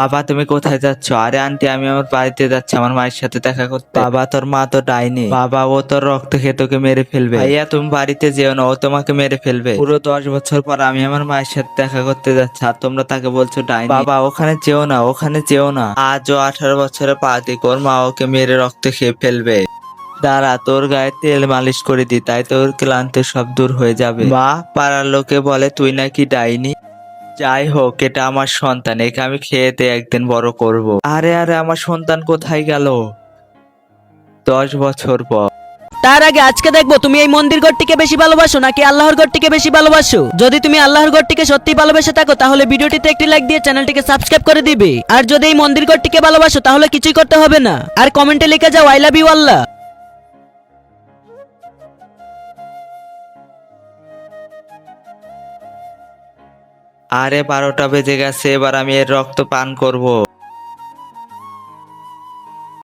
বাবা তুমি কোথায় যাচ্ছ? আরে আন্টি আমি আমার বাড়িতে যাচ্ছি আমার মায়ের সাথে দেখা করতে। বাবা তোর মা তো ডাইনি। বাবা ও তোর রক্ত খেয়ে তোকে মেরে ফেলবে। ভাইয়া তুমি বাড়িতে যেও না, ও তোমাকে মেরে ফেলবে। পুরো 10 বছর পর আমি আমার মায়ের সাথে দেখা করতে যাচ্ছি আর তোমরা তাকে বলছো ডাইনি। বাবা ওখানে যেও না, ওখানে যেও না। আজও 18 বছরে পা দিক, ওর মা ওকে মেরে রক্ত খেয়ে ফেলবে। দাঁড়া তোর গায়ে তেল মালিশ করে দি, তাই তোর ক্লান্তি সব দূর হয়ে যাবে। মা পাড়ার লোকে বলে তুই নাকি ডাইনি। যাই হোক এটা আমার সন্তান, একে আমি খেয়েতে একদিন বড় করব। আরে আরে আমার সন্তান কোথায় গেল? 10 বছর পর। তার আগে আজকে দেখবো তুমি এই মন্দির ঘরটিকে বেশি ভালোবাসো নাকি আল্লাহর ঘরটিকে বেশি ভালোবাসো। যদি তুমি আল্লাহর ঘরটিকে সত্যি ভালোবেসে থাকো তাহলে ভিডিওটিতে একটি লাইক দিয়ে চ্যানেলটিকে সাবস্ক্রাইব করে দিবে। আর যদি এই মন্দির ঘরটিকে ভালোবাসো তাহলে কিছুই করতে হবে না, আর কমেন্টে লিখে যাও আই লাভ ইউ আল্লাহ। আরে 12টা বেজে গেছে, এবার আমি এর রক্ত পান করব।